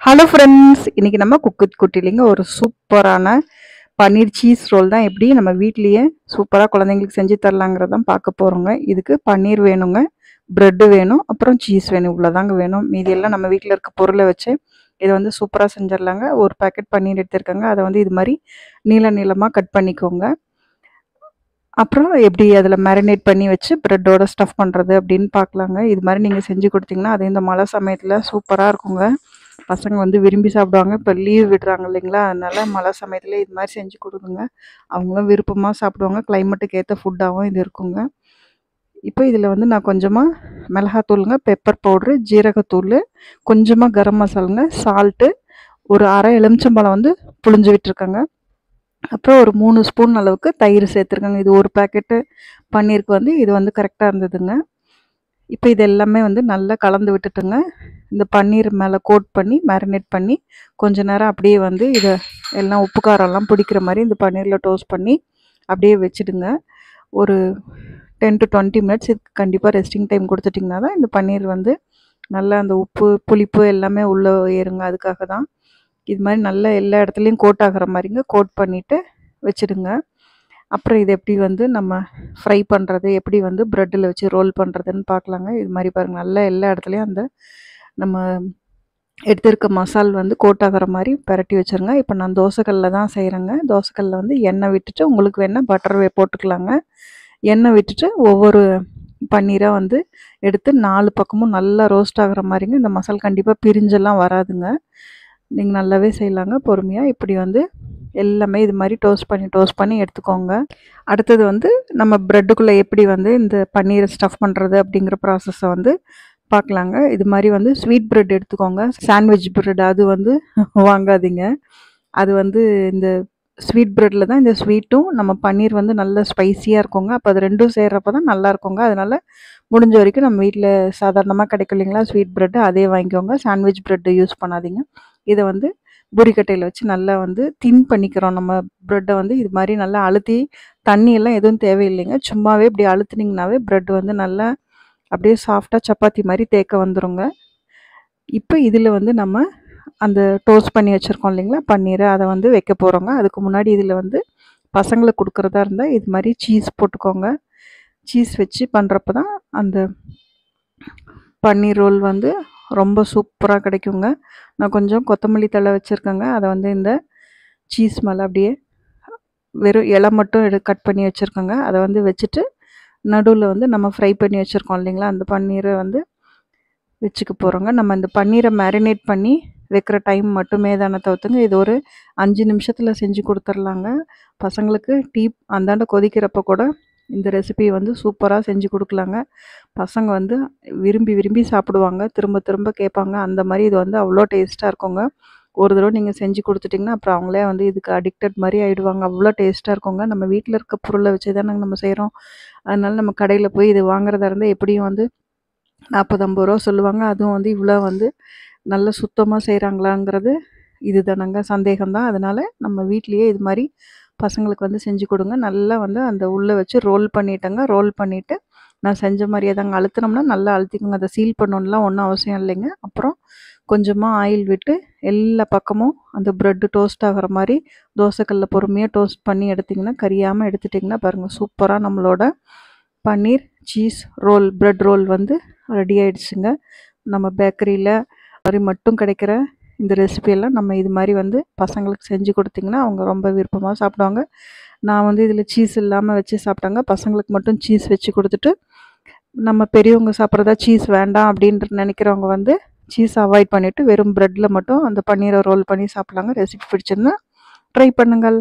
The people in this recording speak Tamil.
ஹலோ ஃப்ரெண்ட்ஸ், இன்னைக்கு நம்ம குக் வித் குட்டிலிங்க ஒரு சூப்பரான பன்னீர் சீஸ் ரோல் தான் எப்படி நம்ம வீட்லேயே சூப்பராக குழந்தைங்களுக்கு செஞ்சு தரலாங்கிறதான் பார்க்க போகிறோங்க. இதுக்கு பன்னீர் வேணுங்க, ப்ரெட்டு வேணும், அப்புறம் சீஸ் வேணும். இவ்வளோதாங்க வேணும். மீதியெல்லாம் நம்ம வீட்டில் இருக்க பொருளை வச்சு இதை வந்து சூப்பராக செஞ்சிடலாங்க. ஒரு பேக்கெட் பன்னீர் எடுத்துருக்காங்க, அதை வந்து இது மாதிரி நீளமாக கட் பண்ணிக்கோங்க. அப்புறம் எப்படி அதில் மேரினேட் பண்ணி வச்சு ப்ரெட்டோட ஸ்டஃப் பண்ணுறது அப்படின்னு பார்க்கலாங்க. இது மாதிரி நீங்கள் செஞ்சு கொடுத்தீங்கன்னா அது இந்த மழை சமயத்தில் சூப்பராக இருக்குங்க. பசங்க வந்து விரும்பி சாப்பிடுவாங்க. இப்போ லீவ் விடுறாங்க இல்லைங்களா, அதனால மழை சமயத்தில் இது மாதிரி செஞ்சு கொடுங்க. அவங்களும் விருப்பமாக சாப்பிடுவாங்க. கிளைமேட்டுக்கு ஏற்ற ஃபுட்டாகவும் இது இருக்குங்க. இப்போ இதில் வந்து நான் கொஞ்சமாக மிளகாத்தூளுங்க, பெப்பர் பவுட்ரு, ஜீரகத்தூள், கொஞ்சமாக கரம் மசாலுங்க, சால்ட்டு, ஒரு அரை எலுமிச்சம்பழம் வந்து புழிஞ்சு விட்டுருக்கேங்க. அப்புறம் ஒரு 3 ஸ்பூன் அளவுக்கு தயிர் சேர்த்துருக்கேங்க. இது ஒரு பேக்கெட்டு பன்னீருக்கு வந்து இது வந்து கரெக்டாக இருந்ததுங்க. இப்போ இது எல்லாமே வந்து நல்லா கலந்து விட்டுட்டுங்க. இந்த பன்னீர் மேலே கோட் பண்ணி மேரினேட் பண்ணி கொஞ்ச நேரம் அப்படியே வந்து இதை எல்லாம் உப்பு காரம்லாம் பிடிக்கிற மாதிரி இந்த பன்னீரில் டோஸ்ட் பண்ணி அப்படியே வச்சுடுங்க. ஒரு 10 to 20 மினிட்ஸ் இதுக்கு கண்டிப்பாக ரெஸ்டிங் டைம் கொடுத்துட்டிங்கன்னா தான் இந்த பன்னீர் வந்து நல்லா அந்த உப்பு புளிப்பு எல்லாமே உள்ளே ஏறுங்க. அதுக்காக தான் இது மாதிரி நல்லா எல்லா இடத்துலையும் கோட் ஆகிற மாதிரிங்க கோட் பண்ணிவிட்டு வச்சுடுங்க. அப்புறம் இது எப்படி வந்து நம்ம ஃப்ரை பண்ணுறது, எப்படி வந்து ப்ரெட்டில் வச்சு ரோல் பண்ணுறதுன்னு பார்க்கலாங்க. இது மாதிரி பாருங்கள், நல்லா எல்லா இடத்துலையும் அந்த நம்ம எடுத்திருக்க மசால் வந்து கோட் ஆகிற மாதிரி பரட்டி வச்சுருங்க. இப்போ நான் தோசைக்கல்லில் தான் செய்கிறேங்க. தோசைக்கல்லில் வந்து எண்ணெய் விட்டுட்டு, உங்களுக்கு வேணால் பட்டர் போட்டுக்கலாங்க. எண்ணெய் விட்டுட்டு ஒவ்வொரு பன்னீராக வந்து எடுத்து 4 பக்கமும் நல்லா ரோஸ்ட் ஆகிற மாதிரிங்க. இந்த மசால் கண்டிப்பாக பிரிஞ்செல்லாம் வராதுங்க. நீங்கள் நல்லாவே செய்யலாங்க பொறுமையாக. இப்படி வந்து எல்லாமே இது மாதிரி டோஸ்ட் பண்ணி எடுத்துக்கோங்க. அடுத்தது வந்து நம்ம ப்ரெட்டுக்குள்ளே எப்படி வந்து இந்த பன்னீரை ஸ்டஃப் பண்ணுறது அப்படிங்கிற ப்ராசஸை வந்து பார்க்கலாங்க. இது மாதிரி வந்து ஸ்வீட் ப்ரெட் எடுத்துக்கோங்க. சாண்ட்விச் ப்ரெட் அது வந்து வாங்காதீங்க. அது வந்து இந்த ஸ்வீட் ப்ரெட்டில் தான் இந்த ஸ்வீட்டும் நம்ம பன்னீர் வந்து நல்லா ஸ்பைஸியாக இருக்குங்க. அப்போ அது ரெண்டும் சேர்கிறப்ப தான் நல்லா இருக்குங்க. அதனால் முடிஞ்ச வரைக்கும் நம்ம வீட்டில் சாதாரணமாக கிடைக்கும் இல்லைங்களா ஸ்வீட் ப்ரெட்டு, அதே வாங்கிக்கோங்க. சாண்ட்விச் ப்ரெட்டு யூஸ் பண்ணாதீங்க. இதை வந்து பூரிக்கட்டையில் வச்சு நல்லா வந்து தின் பண்ணிக்கிறோம். நம்ம ப்ரெட்டை வந்து இது மாதிரி நல்லா அழுத்தி, தண்ணியெல்லாம் எதுவும் தேவையில்லைங்க. சும்மாவே இப்படி அழுத்துனிங்கனாவே ப்ரெட் வந்து நல்லா அப்படியே சாஃப்டாக சப்பாத்தி மாதிரி தேக்க வந்துடுங்க. இப்போ இதில் வந்து நம்ம அந்த டோஸ்ட் பண்ணி வச்சுருக்கோம் இல்லைங்களா பன்னீரை, அதை வந்து வைக்க போகிறோங்க. அதுக்கு முன்னாடி இதில் வந்து பசங்களுக்கு கொடுக்குறதா இருந்தால் இது மாதிரி சீஸ் போட்டுக்கோங்க. சீஸ் வச்சு பண்ணுறப்ப தான் அந்த பன்னீர் ரோல் வந்து ரொம்ப சூப்பராக கிடைக்குங்க. நான் கொஞ்சம் கொத்தமல்லி தழை வச்சுருக்கேங்க. அதை வந்து இந்த சீஸ் மேலே அப்படியே வெறும் இலை மட்டும் கட் பண்ணி வச்சுருக்கேங்க. அதை வந்து வச்சுட்டு நடுவில் வந்து நம்ம ஃப்ரை பண்ணி வச்சுருக்கோம் இல்லைங்களா அந்த பன்னீரை வந்து வச்சுக்க போகிறோங்க. நம்ம இந்த பன்னீரை மேரினேட் பண்ணி வைக்கிற டைம் மட்டுமே தானே தவிர்த்துங்க. இது ஒரு 5 நிமிஷத்தில் செஞ்சு கொடுத்துர்லாங்க. பசங்களுக்கு டீ அந்தாண்ட கொதிக்கிறப்ப கூட இந்த ரெசிபி வந்து சூப்பராக செஞ்சு கொடுக்கலாங்க. பசங்க வந்து விரும்பி சாப்பிடுவாங்க, திரும்ப திரும்ப கேட்பாங்க. அந்த மாதிரி இது வந்து அவ்வளோ டேஸ்ட்டாக இருக்குங்க. ஒரு தடவை நீங்கள் செஞ்சு கொடுத்துட்டிங்கன்னா அப்புறம் அவங்களே வந்து இதுக்கு அடிக்டட் மாதிரி ஆகிடுவாங்க. அவ்வளோ டேஸ்ட்டாக இருக்குங்க. நம்ம வீட்டில் இருக்க பொருளை வச்சு தானே நம்ம செய்கிறோம். அதனால நம்ம கடையில் போய் இது வாங்குறதா இருந்தால் எப்படியும் வந்து 40-50 ரூபா சொல்லுவாங்க. அதுவும் வந்து இவ்வளோ வந்து நல்ல சுத்தமாக செய்கிறாங்களாங்கிறது இது தானங்க சந்தேகம்தான். அதனால் நம்ம வீட்லேயே இது மாதிரி பசங்களுக்கு வந்து செஞ்சு கொடுங்க. நல்லா வந்து அந்த உள்ளே வச்சு ரோல் பண்ணிட்டேங்க. ரோல் பண்ணிவிட்டு நான் செஞ்ச மாதிரியே தாங்க அழுத்தினோம்னா நல்லா அழுத்திக்கோங்க. அதை சீல் பண்ணணும்லாம் ஒன்றும் அவசியம் இல்லைங்க. அப்புறம் கொஞ்சமாக ஆயில் விட்டு எல்லா பக்கமும் அந்த ப்ரெட்டு டோஸ்ட் ஆகிற மாதிரி தோசைக்கல்லில் பொறுமையாக டோஸ்ட் பண்ணி எடுத்திங்கன்னா, கரியாமல் எடுத்துட்டிங்கன்னா பாருங்கள், சூப்பராக நம்மளோட பன்னீர் சீஸ் ரோல் ப்ரெட் ரோல் வந்து ரெடி ஆகிடுச்சுங்க. நம்ம பேக்கரியில் மாதிரி மட்டும் கிடைக்கிற இந்த ரெசிபியெல்லாம் நம்ம இது மாதிரி வந்து பசங்களுக்கு செஞ்சு கொடுத்திங்கன்னா அவங்க ரொம்ப விருப்பமாக சாப்பிடுவாங்க. நான் வந்து இதில் சீஸ் இல்லாமல் வச்சு சாப்பிட்டாங்க. பசங்களுக்கு மட்டும் சீஸ் வச்சு கொடுத்துட்டு, நம்ம பெரியவங்க சாப்பிட்றதா சீஸ் வேண்டாம் அப்படின்ட்டு நினைக்கிறவங்க வந்து சீஸ் அவாய்ட் பண்ணிவிட்டு வெறும் ப்ரெட்டில் மட்டும் அந்த பன்னீரை ரோல் பண்ணி சாப்பிட்லாங்க. ரெசிபி பிடிச்சிருந்தா ட்ரை பண்ணுங்கள்.